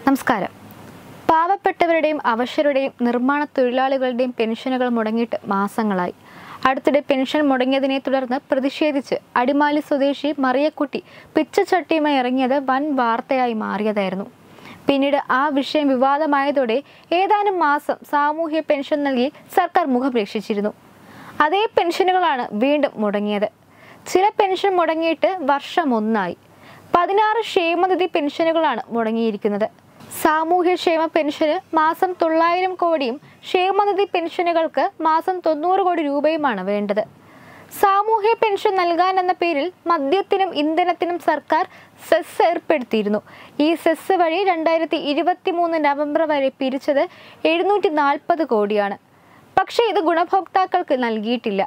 നമസ്കാരം. പാവപ്പെട്ടവരുടെയും അവശരുടെയും നിർമ്മാണ തൊഴിലാളികളുടെയും പെൻഷനുകൾ മുടങ്ങിയിട്ട് മാസങ്ങളായി. അടുത്തിടെ പെൻഷൻ മുടങ്ങിയതിനെ തുടർന്ന് പ്രതിഷേധിച്ച് അടിമാലി സ്വദേശി മറിയക്കുട്ടി പിച്ചച്ചട്ടിയുമായി ഇറങ്ങിയത് വൻ വാർത്തയായി മാറിയതായിരുന്നു. പിന്നീട് ആ വിഷയം വിവാദമായതോടെ ഏതാനും മാസം സാമൂഹ്യ പെൻഷൻ നൽകി സർക്കാർ മുഖം രക്ഷിച്ചിരുന്നു. അതേ പെൻഷനുകളാണ് വീണ്ടും മുടങ്ങിയത്. ചില പെൻഷൻ മുടങ്ങിയിട്ട് വർഷം ഒന്നായി. 16 ക്ഷേമനിധി പെൻഷനുകളാണ് മുടങ്ങിയിരിക്കുന്നത്. സാമൂഹ്യക്ഷേമ പെൻഷന് മാസം 900 കോടിയും ക്ഷേമനിധി പെൻഷനുകൾക്ക് മാസം 90 കോടി രൂപയുമാണ് വേണ്ടത്. സാമൂഹ്യ പെൻഷൻ നൽകാൻ എന്ന പേരിൽ മദ്യത്തിനും ഇന്ധനത്തിനും സർക്കാർ സെസ് ഏർപ്പെടുത്തിയിരുന്നു. ഈ സെസ് വഴി 2023 നവംബർ വരെ പിരിച്ചത് 740 കോടിയാണ്. പക്ഷേ ഇത് ഗുണഭോക്താക്കൾക്ക് നൽകിയിട്ടില്ല.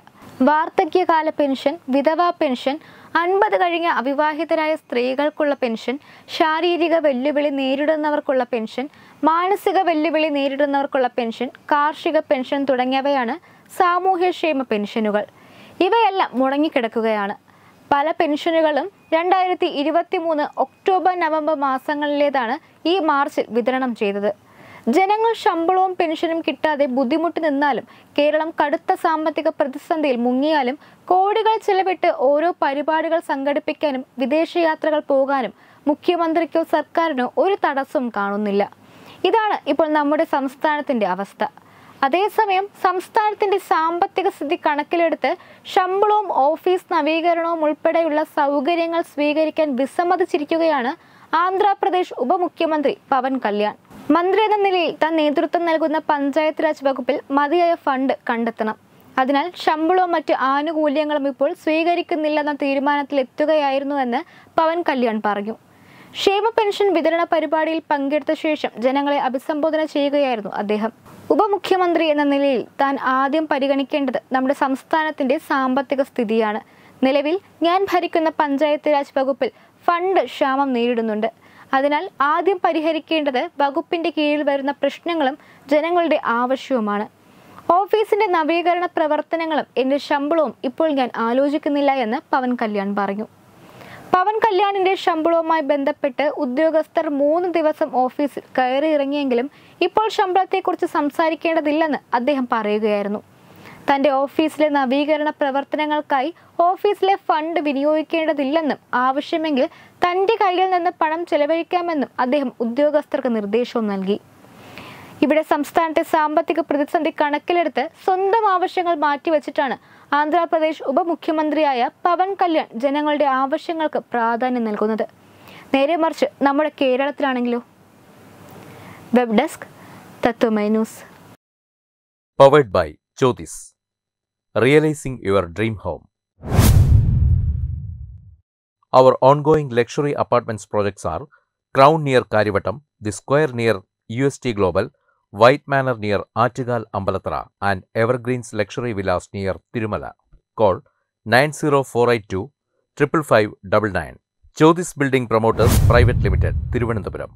വാർദ്ധക്യകാല പെൻഷൻ, വിധവാ പെൻഷൻ, 50 കഴിഞ്ഞ അവിവാഹിതരായ സ്ത്രീകൾക്കുള്ള പെൻഷൻ, ശാരീരിക വെല്ലുവിളി നേരിടുന്നവർക്കുള്ള പെൻഷൻ, മാനസിക വെല്ലുവിളി നേരിടുന്നവർക്കുള്ള പെൻഷൻ, കാർഷിക പെൻഷൻ തുടങ്ങിയവയാണ് സാമൂഹ്യക്ഷേമ പെൻഷനുകൾ. ഇവയെല്ലാം മുടങ്ങിക്കിടക്കുകയാണ്. പല പെൻഷനുകളും 2023 ഒക്ടോബർ നവംബർ മാസങ്ങളിലേതാണ് ഈ മാർച്ചിൽ വിതരണം ചെയ്തത്. ജനങ്ങൾ ശമ്പളവും പെൻഷനും കിട്ടാതെ ബുദ്ധിമുട്ടി നിന്നാലും, കേരളം കടുത്ത സാമ്പത്തിക പ്രതിസന്ധിയിൽ മുങ്ങിയാലും, കോടികൾ ചെലവിട്ട് ഓരോ പരിപാടികൾ സംഘടിപ്പിക്കാനും വിദേശയാത്രകൾ പോകാനും മുഖ്യമന്ത്രിക്കോ സർക്കാരിനോ ഒരു തടസ്സവും കാണുന്നില്ല. ഇതാണ് ഇപ്പോൾ നമ്മുടെ സംസ്ഥാനത്തിന്റെ അവസ്ഥ. അതേസമയം സംസ്ഥാനത്തിന്റെ സാമ്പത്തിക സ്ഥിതി കണക്കിലെടുത്ത് ശമ്പളവും ഓഫീസ് നവീകരണവും ഉൾപ്പെടെയുള്ള സൗകര്യങ്ങൾ സ്വീകരിക്കാൻ വിസമ്മതിച്ചിരിക്കുകയാണ് ആന്ധ്രാപ്രദേശ് ഉപമുഖ്യമന്ത്രി പവൻ കല്യാൺ. മന്ത്രി എന്ന നിലയിൽ താൻ നേതൃത്വം നൽകുന്ന പഞ്ചായത്ത് രാജ് വകുപ്പിൽ മതിയായ ഫണ്ട് കണ്ടെത്തണം. അതിനാൽ ശമ്പളവും മറ്റ് ആനുകൂല്യങ്ങളും ഇപ്പോൾ സ്വീകരിക്കുന്നില്ലെന്ന തീരുമാനത്തിൽ എത്തുകയായിരുന്നുവെന്ന് പവൻ കല്യാൺ പറഞ്ഞു. ക്ഷേമ പെൻഷൻ വിതരണ പരിപാടിയിൽ പങ്കെടുത്ത ശേഷം ജനങ്ങളെ അഭിസംബോധന ചെയ്യുകയായിരുന്നു അദ്ദേഹം. ഉപമുഖ്യമന്ത്രി എന്ന നിലയിൽ താൻ ആദ്യം പരിഗണിക്കേണ്ടത് നമ്മുടെ സംസ്ഥാനത്തിന്റെ സാമ്പത്തിക സ്ഥിതിയാണ്. നിലവിൽ ഞാൻ ഭരിക്കുന്ന പഞ്ചായത്ത് രാജ് വകുപ്പിൽ ഫണ്ട് ക്ഷാമം നേരിടുന്നുണ്ട്. അതിനാൽ ആദ്യം പരിഹരിക്കേണ്ടത് വകുപ്പിന്റെ കീഴിൽ വരുന്ന പ്രശ്നങ്ങളും ജനങ്ങളുടെ ആവശ്യവുമാണ്. ഓഫീസിന്റെ നവീകരണ പ്രവർത്തനങ്ങളും എന്റെ ശമ്പളവും ഇപ്പോൾ ഞാൻ ആലോചിക്കുന്നില്ല എന്ന് പവൻ കല്യാൺ പറഞ്ഞു. പവൻ കല്യാണിന്റെ ശമ്പളവുമായി ബന്ധപ്പെട്ട് ഉദ്യോഗസ്ഥർ 3 ദിവസം ഓഫീസിൽ കയറി ഇറങ്ങിയെങ്കിലും ഇപ്പോൾ ശമ്പളത്തെക്കുറിച്ച് സംസാരിക്കേണ്ടതില്ലെന്ന് അദ്ദേഹം പറയുകയായിരുന്നു. തന്റെ ഓഫീസിലെ നവീകരണ പ്രവർത്തനങ്ങൾക്കായി ഓഫീസിലെ ഫണ്ട് വിനിയോഗിക്കേണ്ടതില്ലെന്നും ആവശ്യമെങ്കിൽ തന്റെ കയ്യിൽ നിന്ന് പണം ചെലവഴിക്കാമെന്നും അദ്ദേഹം ഉദ്യോഗസ്ഥർക്ക് നിർദ്ദേശവും നൽകി. ഇവിടെ സംസ്ഥാനത്തെ സാമ്പത്തിക പ്രതിസന്ധി കണക്കിലെടുത്ത് സ്വന്തം ആവശ്യങ്ങൾ മാറ്റിവെച്ചിട്ടാണ് ആന്ധ്രാപ്രദേശ് ഉപമുഖ്യമന്ത്രിയായ പവൻ കല്യാൺ ജനങ്ങളുടെ ആവശ്യങ്ങൾക്ക് പ്രാധാന്യം നൽകുന്നത്. നേരെ മറിച്ച് നമ്മുടെ കേരളത്തിലാണെങ്കിലോ? വെബ് ഡെസ്ക് തത്വമൈ news. Powered by Jyothis. Realizing your dream home. Our ongoing luxury apartments projects are Crown near Karivattam, The Square near UST Global, White Manor near Attigal Ambalathara, and Evergreens Luxury Villas near Tirumala. Call 90482 55599. Jyothis Building Promoters Private Limited, Thiruvananthapuram.